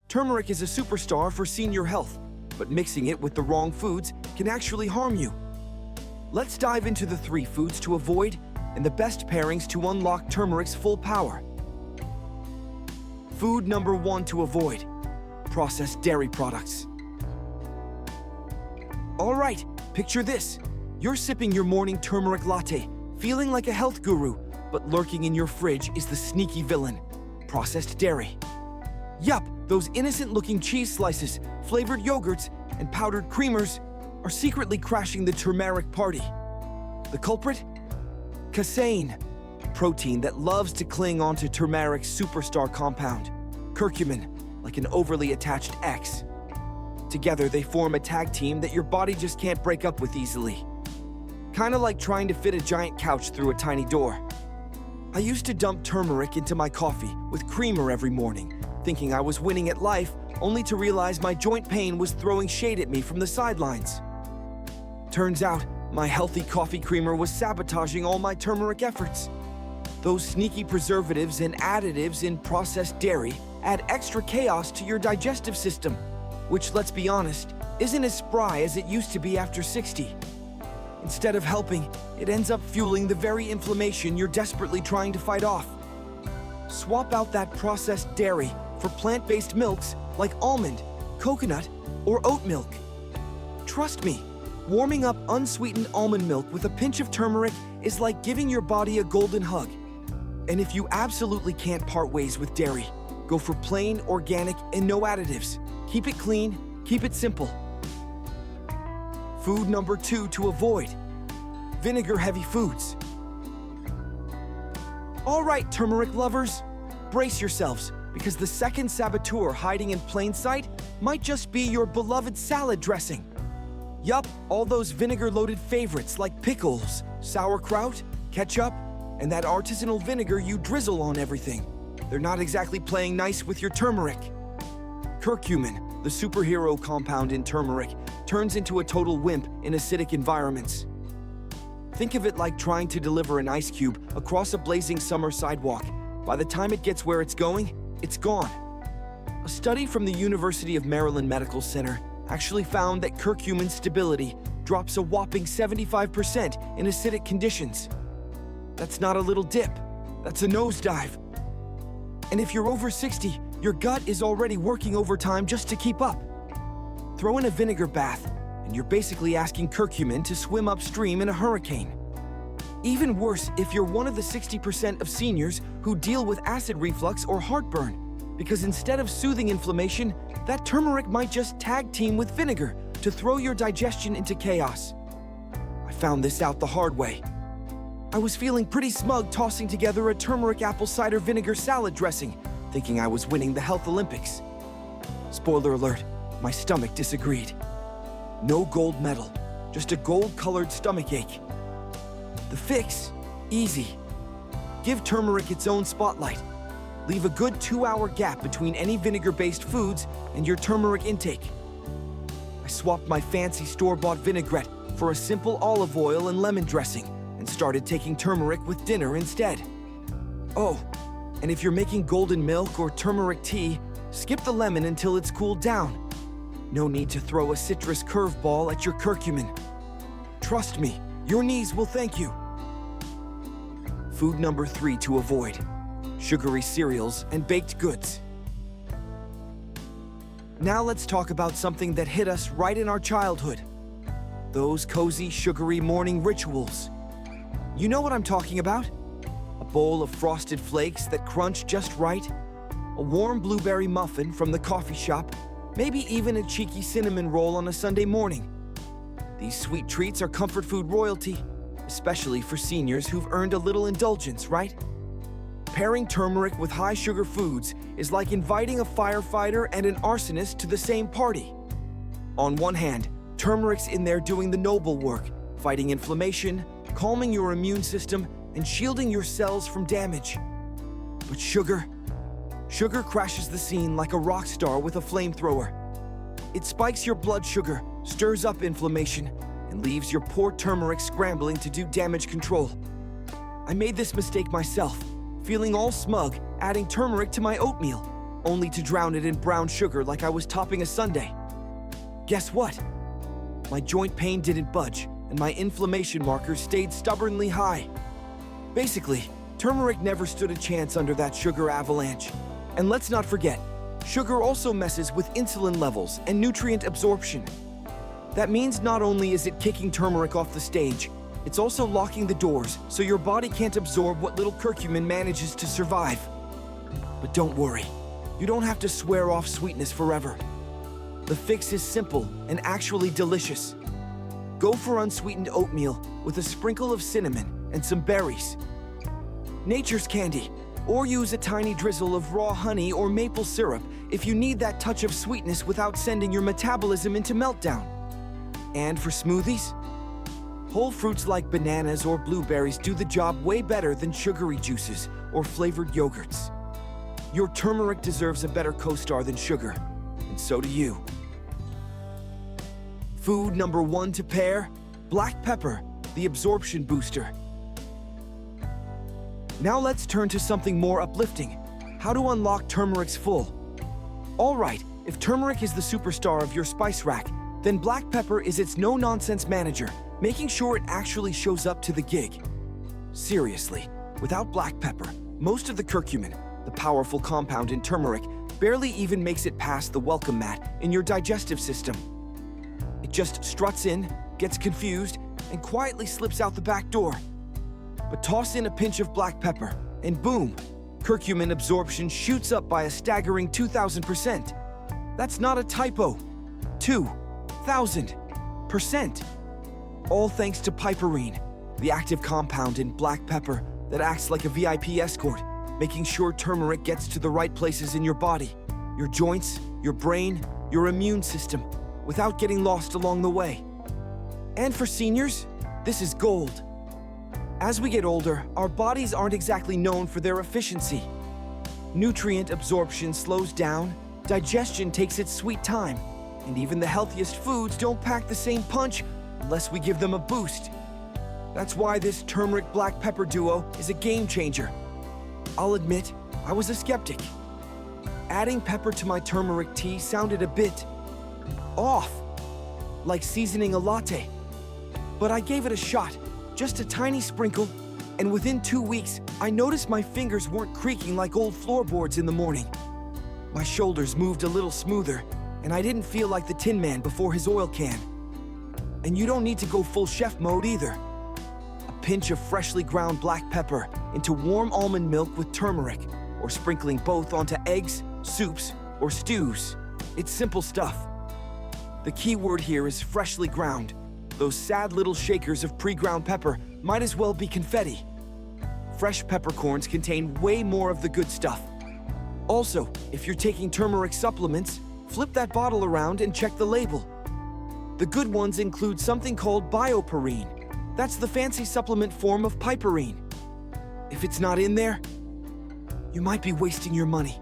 Turmeric is a superstar for senior health, but mixing it with the wrong foods can actually harm you. Let's dive into the 3 foods to avoid and the best pairings to unlock turmeric's full power. Food number 1 to avoid: processed dairy products. All right, picture this. You're sipping your morning turmeric latte, feeling like a health guru, but lurking in your fridge is the sneaky villain: processed dairy. Yup, those innocent-looking cheese slices, flavored yogurts, and powdered creamers are secretly crashing the turmeric party. The culprit? Casein, a protein that loves to cling onto turmeric's superstar compound, curcumin, like an overly attached ex. Together, they form a tag team that your body just can't break up with easily. Kinda like trying to fit a giant couch through a tiny door. I used to dump turmeric into my coffee with creamer every morning, thinking I was winning at life, only to realize my joint pain was throwing shade at me from the sidelines. Turns out, my healthy coffee creamer was sabotaging all my turmeric efforts. Those sneaky preservatives and additives in processed dairy add extra chaos to your digestive system, which, let's be honest, isn't as spry as it used to be after 60. Instead of helping, it ends up fueling the very inflammation you're desperately trying to fight off. Swap out that processed dairy for plant-based milks like almond, coconut, or oat milk. Trust me, warming up unsweetened almond milk with a pinch of turmeric is like giving your body a golden hug. And if you absolutely can't part ways with dairy, go for plain, organic, and no additives. Keep it clean, keep it simple. Food number 2 to avoid: vinegar-heavy foods. All right, turmeric lovers, brace yourselves, because the second saboteur hiding in plain sight might just be your beloved salad dressing. Yup, all those vinegar-loaded favorites like pickles, sauerkraut, ketchup, and that artisanal vinegar you drizzle on everything. They're not exactly playing nice with your turmeric. Curcumin, the superhero compound in turmeric, turns into a total wimp in acidic environments. Think of it like trying to deliver an ice cube across a blazing summer sidewalk. By the time it gets where it's going, it's gone. A study from the University of Maryland Medical Center actually found that curcumin stability drops a whopping 75% in acidic conditions. That's not a little dip, that's a nosedive. And if you're over 60, your gut is already working overtime just to keep up. Throw in a vinegar bath, and you're basically asking curcumin to swim upstream in a hurricane. Even worse if you're one of the 60% of seniors who deal with acid reflux or heartburn, because instead of soothing inflammation, that turmeric might just tag team with vinegar to throw your digestion into chaos. I found this out the hard way. I was feeling pretty smug tossing together a turmeric apple cider vinegar salad dressing, thinking I was winning the health Olympics. Spoiler alert, my stomach disagreed. No gold medal, just a gold-colored stomachache. The fix? Easy. Give turmeric its own spotlight. Leave a good 2-hour gap between any vinegar-based foods and your turmeric intake. I swapped my fancy store-bought vinaigrette for a simple olive oil and lemon dressing and started taking turmeric with dinner instead. Oh, and if you're making golden milk or turmeric tea, skip the lemon until it's cooled down. No need to throw a citrus curveball at your curcumin. Trust me, your knees will thank you. Food number 3 to avoid: sugary cereals and baked goods. Now let's talk about something that hit us right in our childhood. Those cozy, sugary morning rituals. You know what I'm talking about? A bowl of frosted flakes that crunch just right, a warm blueberry muffin from the coffee shop, maybe even a cheeky cinnamon roll on a Sunday morning. These sweet treats are comfort food royalty, especially for seniors who've earned a little indulgence, right? Pairing turmeric with high-sugar foods is like inviting a firefighter and an arsonist to the same party. On one hand, turmeric's in there doing the noble work, fighting inflammation, calming your immune system, and shielding your cells from damage. But sugar crashes the scene like a rock star with a flamethrower. It spikes your blood sugar, stirs up inflammation, and leaves your poor turmeric scrambling to do damage control. I made this mistake myself, feeling all smug, adding turmeric to my oatmeal. only to drown it in brown sugar like I was topping a sundae. Guess what? My joint pain didn't budge, and my inflammation markers stayed stubbornly high. Basically, turmeric never stood a chance under that sugar avalanche. And let's not forget, sugar also messes with insulin levels and nutrient absorption. That means not only is it kicking turmeric off the stage, it's also locking the doors so your body can't absorb what little curcumin manages to survive. But don't worry, you don't have to swear off sweetness forever. The fix is simple and actually delicious. Go for unsweetened oatmeal with a sprinkle of cinnamon and some berries. Nature's candy, or use a tiny drizzle of raw honey or maple syrup if you need that touch of sweetness without sending your metabolism into meltdown. And for smoothies, whole fruits like bananas or blueberries do the job way better than sugary juices or flavored yogurts. Your turmeric deserves a better co-star than sugar, and so do you. Food number 1 to pair, black pepper, the absorption booster. Now let's turn to something more uplifting, how to unlock turmeric's full. All right, if turmeric is the superstar of your spice rack, then black pepper is its no-nonsense manager, making sure it actually shows up to the gig. Seriously, without black pepper, most of the curcumin, the powerful compound in turmeric, barely even makes it past the welcome mat in your digestive system. It just struts in, gets confused, and quietly slips out the back door. But toss in a pinch of black pepper, and boom, curcumin absorption shoots up by a staggering 2,000%. That's not a typo. 2,000%. All thanks to piperine, the active compound in black pepper that acts like a VIP escort, making sure turmeric gets to the right places in your body, your joints, your brain, your immune system, without getting lost along the way. And for seniors, this is gold. As we get older, our bodies aren't exactly known for their efficiency. Nutrient absorption slows down, digestion takes its sweet time, and even the healthiest foods don't pack the same punch unless we give them a boost. That's why this turmeric black pepper duo is a game changer. I'll admit, I was a skeptic. Adding pepper to my turmeric tea sounded a bit off, like seasoning a latte. But I gave it a shot, just a tiny sprinkle, and within 2 weeks, I noticed my fingers weren't creaking like old floorboards in the morning. My shoulders moved a little smoother, and I didn't feel like the Tin Man before his oil can. And you don't need to go full chef mode either. A pinch of freshly ground black pepper into warm almond milk with turmeric, or sprinkling both onto eggs, soups, or stews. It's simple stuff. The key word here is freshly ground. Those sad little shakers of pre-ground pepper might as well be confetti. Fresh peppercorns contain way more of the good stuff. Also, if you're taking turmeric supplements, flip that bottle around and check the label. The good ones include something called bioperine. That's the fancy supplement form of piperine. If it's not in there, you might be wasting your money.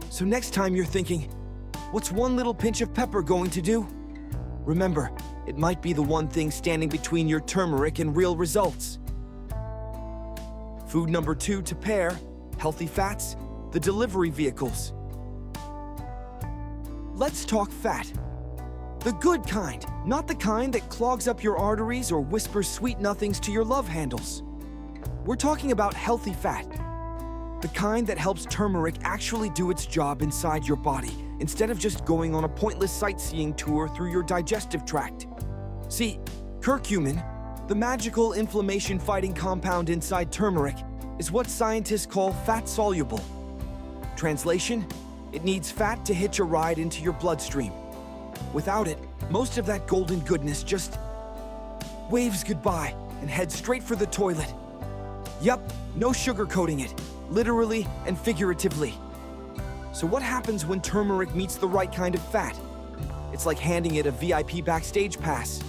So next time you're thinking, what's one little pinch of pepper going to do? Remember, it might be the one thing standing between your turmeric and real results. Food number 2 to pair, healthy fats, the delivery vehicles. Let's talk fat. The good kind, not the kind that clogs up your arteries or whispers sweet nothings to your love handles. We're talking about healthy fat. The kind that helps turmeric actually do its job inside your body, instead of just going on a pointless sightseeing tour through your digestive tract. See, curcumin, the magical inflammation-fighting compound inside turmeric, is what scientists call fat-soluble. Translation, it needs fat to hitch a ride into your bloodstream. Without it, most of that golden goodness just waves goodbye and heads straight for the toilet. Yup, no sugarcoating it, literally and figuratively. So what happens when turmeric meets the right kind of fat? It's like handing it a VIP backstage pass.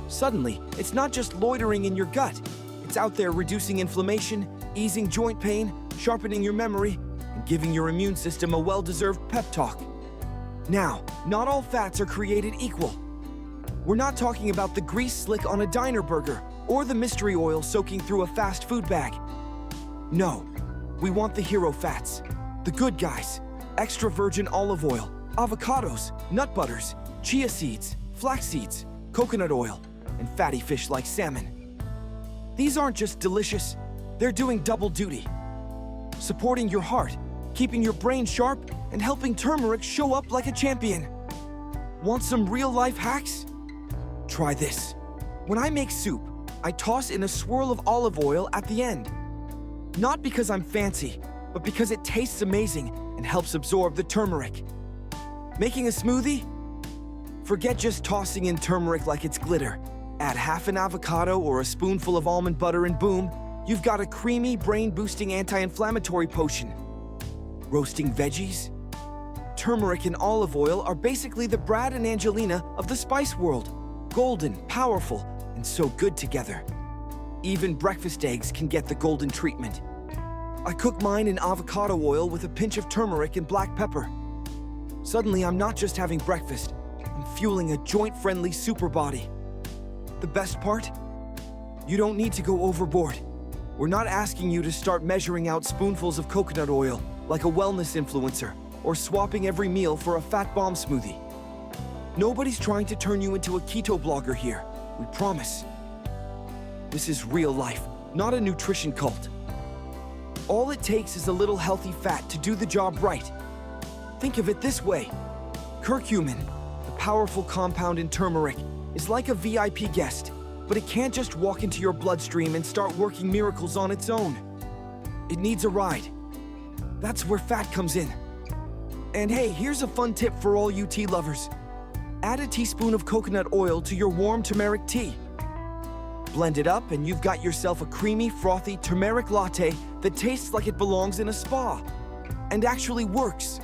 Suddenly, it's not just loitering in your gut. It's out there reducing inflammation, easing joint pain, sharpening your memory, and giving your immune system a well-deserved pep talk. Now, not all fats are created equal. We're not talking about the grease slick on a diner burger or the mystery oil soaking through a fast food bag. No, we want the hero fats, the The good guys: extra virgin olive oil, avocados, nut butters, chia seeds, flax seeds, coconut oil, and fatty fish like salmon. These aren't just delicious, they're doing double duty. Supporting your heart, keeping your brain sharp, and helping turmeric show up like a champion. Want some real-life hacks? Try this. When I make soup, I toss in a swirl of olive oil at the end. Not because I'm fancy, but because it tastes amazing and helps absorb the turmeric. Making a smoothie? Forget just tossing in turmeric like it's glitter. Add half an avocado or a spoonful of almond butter and boom, you've got a creamy, brain-boosting anti-inflammatory potion. Roasting veggies? Turmeric and olive oil are basically the Brad and Angelina of the spice world. Golden, powerful, and so good together. Even breakfast eggs can get the golden treatment. I cook mine in avocado oil with a pinch of turmeric and black pepper. Suddenly, I'm not just having breakfast, I'm fueling a joint-friendly super body. The best part? You don't need to go overboard. We're not asking you to start measuring out spoonfuls of coconut oil like a wellness influencer or swapping every meal for a fat bomb smoothie. Nobody's trying to turn you into a keto blogger here, we promise. This is real life, not a nutrition cult. All it takes is a little healthy fat to do the job right. Think of it this way. Curcumin, the powerful compound in turmeric, is like a VIP guest, but it can't just walk into your bloodstream and start working miracles on its own. It needs a ride. That's where fat comes in. And hey, here's a fun tip for all you tea lovers. Add a teaspoon of coconut oil to your warm turmeric tea. Blend it up and you've got yourself a creamy, frothy turmeric latte that tastes like it belongs in a spa. And actually works.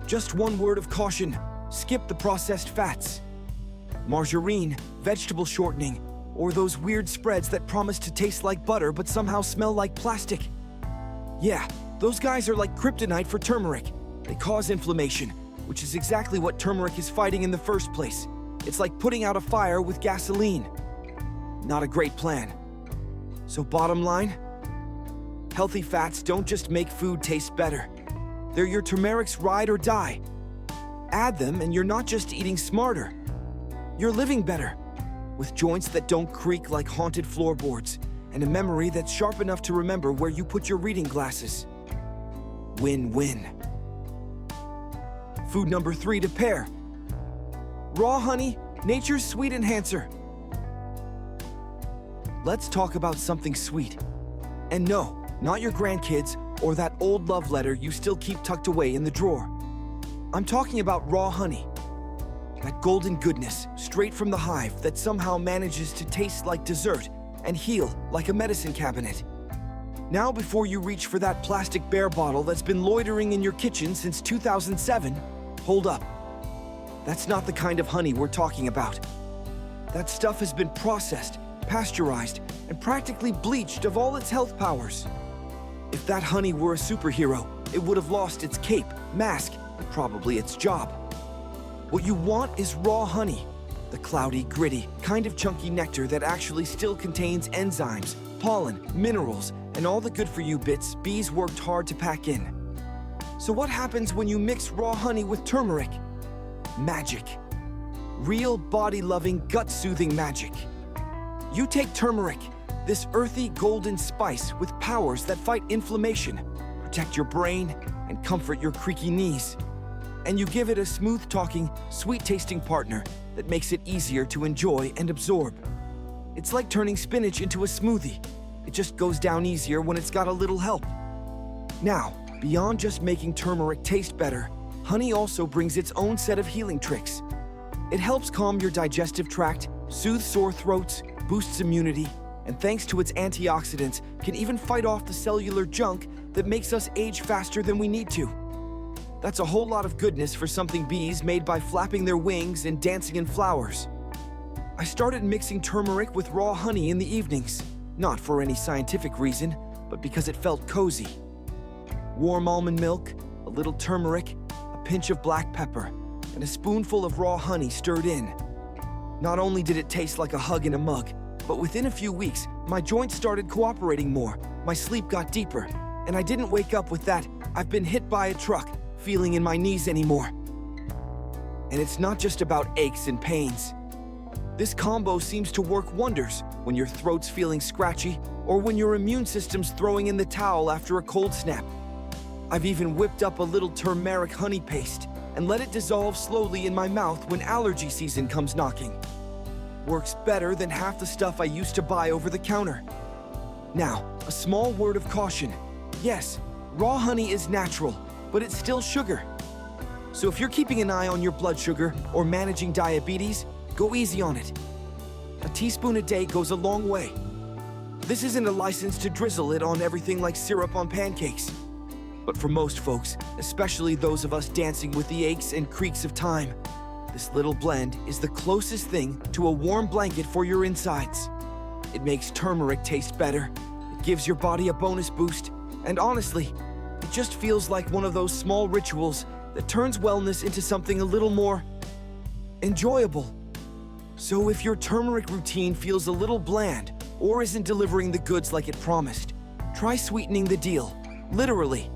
Just one word of caution, skip the processed fats. Margarine, vegetable shortening, or those weird spreads that promise to taste like butter but somehow smell like plastic. Yeah, those guys are like kryptonite for turmeric. They cause inflammation, which is exactly what turmeric is fighting in the first place. It's like putting out a fire with gasoline. Not a great plan. So bottom line, healthy fats don't just make food taste better. They're your turmeric's ride or die. Add them and you're not just eating smarter. You're living better, with joints that don't creak like haunted floorboards, and a memory that's sharp enough to remember where you put your reading glasses. Win-win. Food number 3 to pair. Raw honey, nature's sweet enhancer. Let's talk about something sweet. And no, not your grandkids or that old love letter you still keep tucked away in the drawer. I'm talking about raw honey. That golden goodness, straight from the hive, that somehow manages to taste like dessert and heal like a medicine cabinet. Now, before you reach for that plastic bear bottle that's been loitering in your kitchen since 2007, hold up. That's not the kind of honey we're talking about. That stuff has been processed, pasteurized, and practically bleached of all its health powers. If that honey were a superhero, it would have lost its cape, mask, and probably its job. What you want is raw honey, the cloudy, gritty, kind of chunky nectar that actually still contains enzymes, pollen, minerals, and all the good-for-you bits bees worked hard to pack in. So what happens when you mix raw honey with turmeric? Magic. Real body-loving, gut-soothing magic. You take turmeric, this earthy golden spice with powers that fight inflammation, protect your brain, and comfort your creaky knees. And you give it a smooth-talking, sweet-tasting partner that makes it easier to enjoy and absorb. It's like turning spinach into a smoothie. It just goes down easier when it's got a little help. Now, beyond just making turmeric taste better, honey also brings its own set of healing tricks. It helps calm your digestive tract, soothes sore throats, boosts immunity, and thanks to its antioxidants, can even fight off the cellular junk that makes us age faster than we need to. That's a whole lot of goodness for something bees made by flapping their wings and dancing in flowers. I started mixing turmeric with raw honey in the evenings, not for any scientific reason, but because it felt cozy. Warm almond milk, a little turmeric, a pinch of black pepper, and a spoonful of raw honey stirred in. Not only did it taste like a hug in a mug, but within a few weeks, my joints started cooperating more, my sleep got deeper, and I didn't wake up with that I've been hit by a truck, feeling in my knees anymore. And it's not just about aches and pains. This combo seems to work wonders when your throat's feeling scratchy or when your immune system's throwing in the towel after a cold snap. I've even whipped up a little turmeric honey paste and let it dissolve slowly in my mouth when allergy season comes knocking. Works better than half the stuff I used to buy over the counter. Now, a small word of caution. Yes, raw honey is natural, but it's still sugar. So if you're keeping an eye on your blood sugar or managing diabetes, go easy on it. A teaspoon a day goes a long way. This isn't a license to drizzle it on everything like syrup on pancakes. But for most folks, especially those of us dancing with the aches and creaks of time, this little blend is the closest thing to a warm blanket for your insides. It makes turmeric taste better, it gives your body a bonus boost, and honestly, it just feels like one of those small rituals that turns wellness into something a little more enjoyable. So if your turmeric routine feels a little bland or isn't delivering the goods like it promised, try sweetening the deal, literally.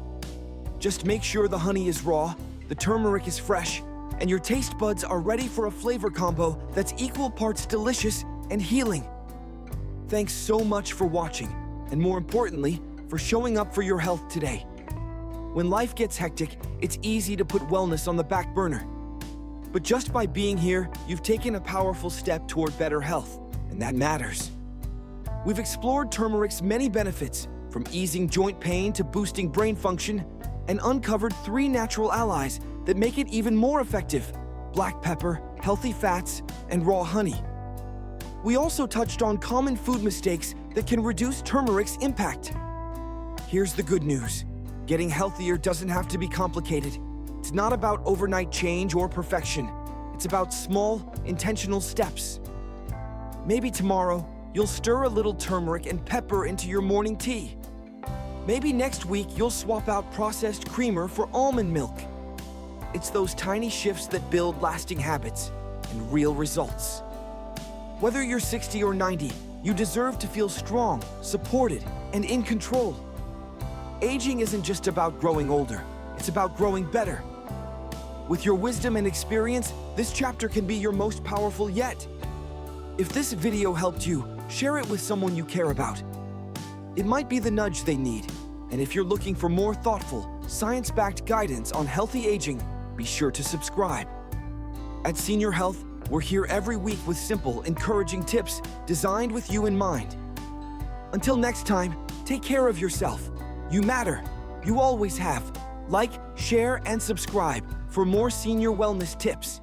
Just make sure the honey is raw, the turmeric is fresh, and your taste buds are ready for a flavor combo that's equal parts delicious and healing. Thanks so much for watching, and more importantly, for showing up for your health today. When life gets hectic, it's easy to put wellness on the back burner. But just by being here, you've taken a powerful step toward better health, and that matters. We've explored turmeric's many benefits, from easing joint pain to boosting brain function, and uncovered 3 natural allies that make it even more effective: black pepper, healthy fats, and raw honey. We also touched on common food mistakes that can reduce turmeric's impact. Here's the good news. Getting healthier doesn't have to be complicated. It's not about overnight change or perfection. It's about small, intentional steps. Maybe tomorrow, you'll stir a little turmeric and pepper into your morning tea. Maybe next week, you'll swap out processed creamer for almond milk. It's those tiny shifts that build lasting habits and real results. Whether you're 60 or 90, you deserve to feel strong, supported, and in control. Aging isn't just about growing older, it's about growing better. With your wisdom and experience, this chapter can be your most powerful yet. If this video helped you, share it with someone you care about. It might be the nudge they need. And if you're looking for more thoughtful, science-backed guidance on healthy aging, be sure to subscribe. At Senior Health, we're here every week with simple, encouraging tips designed with you in mind. Until next time, take care of yourself. You matter. You always have. Like, share, and subscribe for more senior wellness tips.